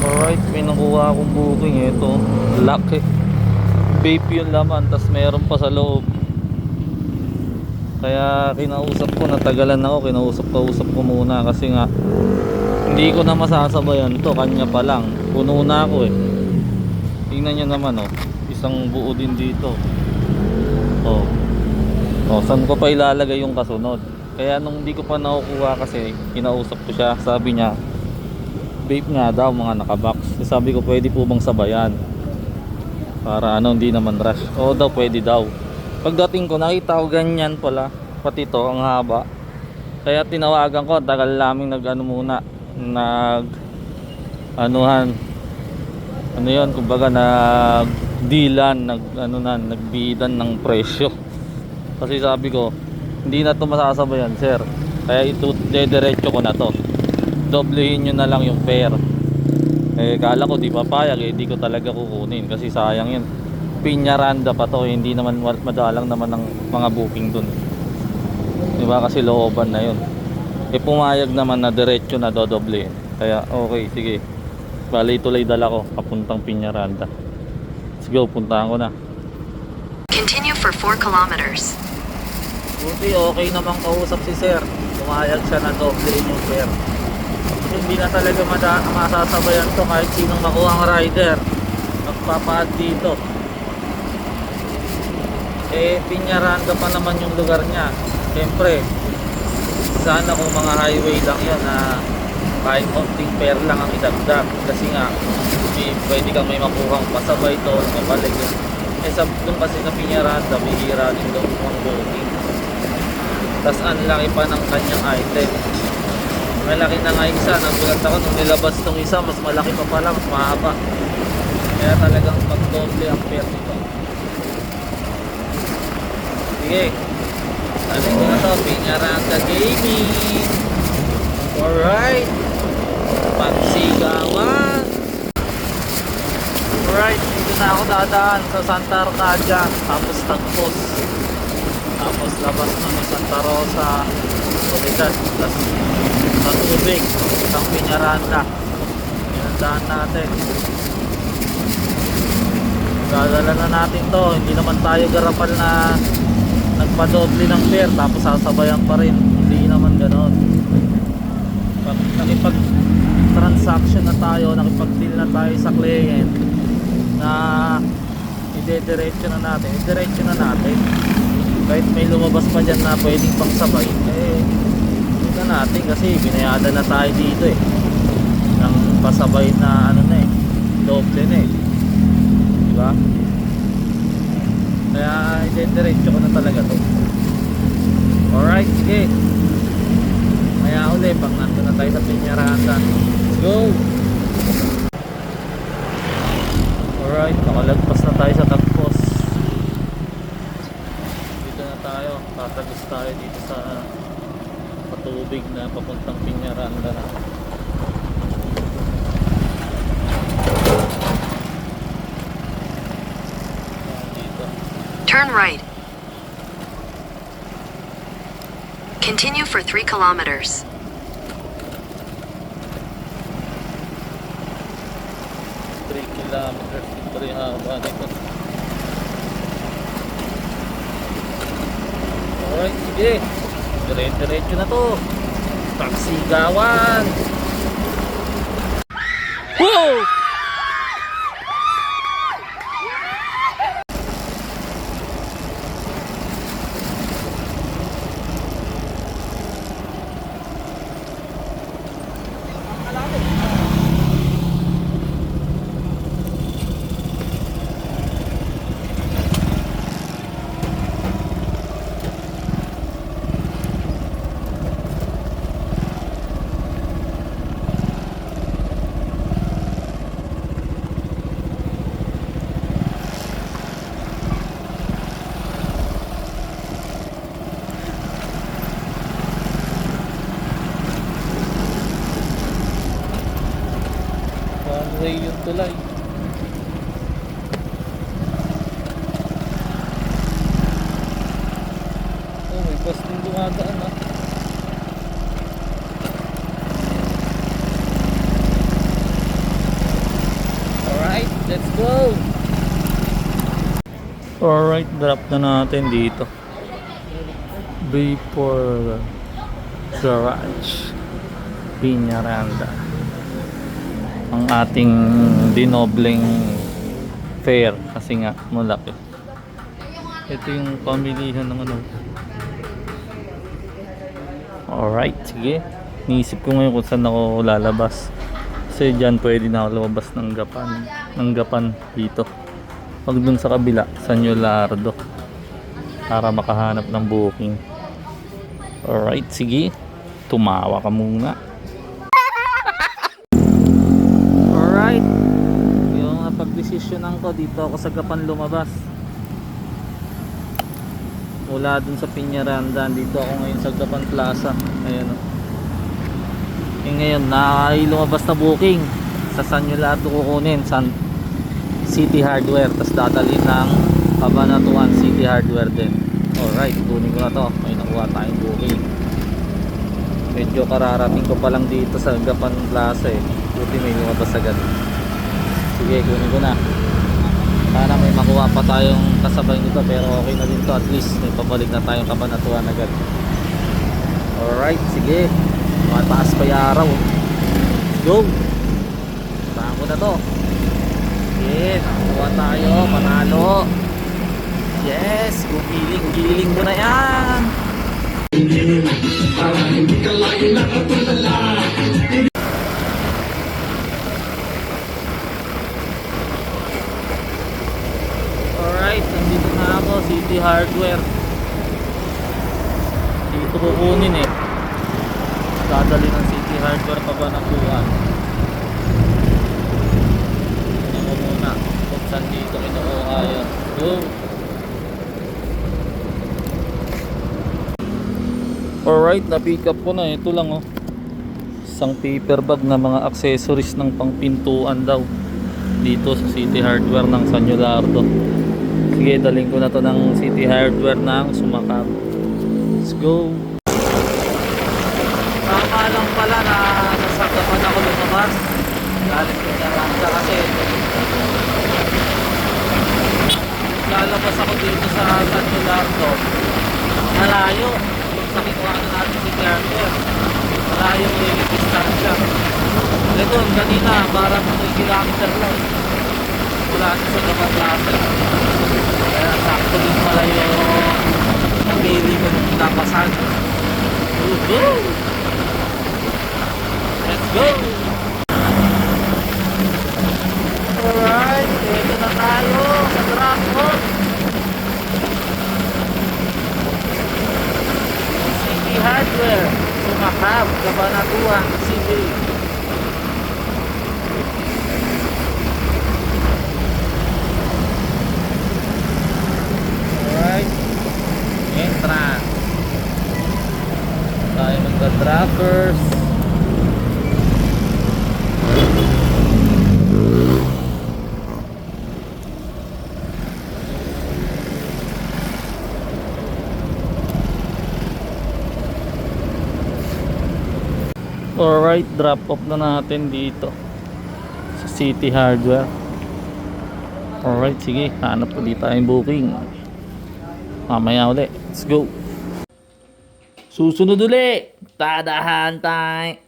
Alright, may nakuha akong booking. Ito, laki. Vape yung laman, tas meron pa sa loob. Kaya kinausap ko, natagalan ako. Kinausap ko muna kasi nga hindi ko na masasabayan to, kanya pa lang. Puno na ako eh. Tingnan nyo naman oh, isang buo din dito. Oh, oh, saan ko pa ilalagay yung kasunod? Kaya nung hindi ko pa nakukuha kasi kinausap ko siya, sabi niya vape nga daw mga nakabox. Sabi ko pwede po bang sabayan para ano, hindi naman rush. Oo daw, pwede daw. Pagdating ko nakita ko ganyan pala, pati to ang haba. Kaya tinawagan ko, tagal naming nag anuhan, ano yun, kumbaga nagdilan, nagbidan ng presyo. Kasi sabi ko hindi na to masasabayan sir, kaya ito dediretso ko na to, doblehin nyo na lang yung fare. Eh kala ko di papayag, eh di ko talaga kukunin kasi sayang yun. Piñaranda pa to, hindi naman madalang naman ng mga booking dun, diba, kasi looban na yun. Eh pumayag naman na diretso na dodoblehin, kaya okay, sige, bali tuloy dala ko papuntang Piñaranda. Let's go, puntahan ko na. Continue for 4 kilometers. Buti okay namang kausap si sir, pumayag siya na doblehin yung fare. Hindi na talaga masasabayan to kahit sinong makuha ang rider magpapaad dito. Eh Piñaranda pa naman yung lugar niya. Siyempre sana kung mga highway lang yan na kahit konting fare lang ang idagdag, kasi nga pwede kang may makuhang pasabay to, mabalik yun. Eh doon kasi sa Piñaranda bihira din doon ang booking. Tas ang laki pa ng kanyang item. Malaki na nga isa, nagulat ako nung nilabas tong isa, mas malaki pa pala, mas mahaba. Kaya talagang mag-doble ang fare nito. Sige, sabi ko na to, Piñaranda Gaming. Alright, pagsigawan. Alright, dito na ako dadaan sa Santa Arcadia, tapos Tagpos, tapos labas na ng Santa Rosa, Soledad, tapos sa tubig, isang Piñaranda. Pinandaan natin. Dadala na natin to. Hindi naman tayo garapal na nagpadoble ng fare tapos sasabayan pa rin. Hindi naman ganon. Nakipag transaction na tayo, nakipag-deal na tayo sa client na idediretso na natin, kahit may lumabas pa dyan na pwedeng pang sabay, eh na natin kasi binayada na tayo dito eh ng pasabay na ano na eh, doble na eh, diba? Kaya idediretso ko na talaga to. Alright, sige, kaya uli pag nandun na tayo sa Piñaranda. Let's go. Alright, nakalagpas na tayo sa Tagpos. Dito na tayo, tatagos tayo dito sa patubig na papuntang Piñaranda na. Dito. Turn right. Continue for 3 kilometers. 3 kilometers, ito rin haba nito. Alright, sige, diretso na to, pagsigawan. Whoa! One-way yung tulay. Oh, may bus din dumadaan ah. Let's go! Alright, drop na natin dito. Vapor Garage Piñaranda. Ang ating dinobleng fare kasi nga malaki. Ito yung pamilihan ng ano. Alright, sige. Niisip ko ngayon kung saan ako lalabas. Kasi dyan pwede na ako lumabas ng gapan dito. Pag dun sa kabila, San Yolardo. Para makahanap ng booking. Alright, sige. Tumawa ka muna. Alright. Yung napag-desisyonan ko, dito ako sa gapan lumabas. Mula dun sa Piñaranda, dito ako ngayon sa Gapan Plaza. Ayan o. Ngayon, lumabas na booking. Sa San Yolardo kukunin. City Hardware. Tapos dadalhin ng Cabanatuan City Hardware din. Alright, kunin ko na to. May nakuha tayong booking. Medyo kararating ko pa lang dito sa Gapan Plaza eh. Buti may lumabas agad. Sige, kunin ko na. Sana may makuha pa tayong kasabay nito, pero okay na din to. At least may pabalik na tayong Cabanatuan agad. Alright, sige. Mataas pa yung araw. Let's go. Saan ko na to? Sige, nakuha tayo. Panalo. Yes, gumiling mo na yan. Alright, nandito na ako, City Hardware. Dito kukunin eh. Dadali ng City Hardware pa ba nakuha? Ako muna kung saan dito kinukuha yun. Go! Alright, na-pick up ko na. Ito lang oh. Isang paper bag na mga accessories ng pangpintuan daw. Dito sa City Hardware ng San Yolardo. Sige, daling ko na to ng City Hardware ng Sumakab. Let's go! Tama lang pala na nasagapan ako lumabas. Galing ko na Randa kasi lalabas ako dito sa San Yolardo. Malayo. Sa kinuha na natin si Hardware. Malayo yung distansya. Ito, kanina parang 2 kilometer lang. Wala sa Gapan Plaza. Kaya sakto din pala yung napili ko nung napasan. Woohoo! Let's go! Alright, ito na tayo sa traffic. City Hardware, Sumakab, Cabanatuan City. Alright, entrance. Tayo magka-droppers. Alright, drop off na natin dito sa City Hardware. Alright, sige, hanap ko dito tayong booking. Mamaya ulit, let's go. Susunod ulit, tadahan tayo.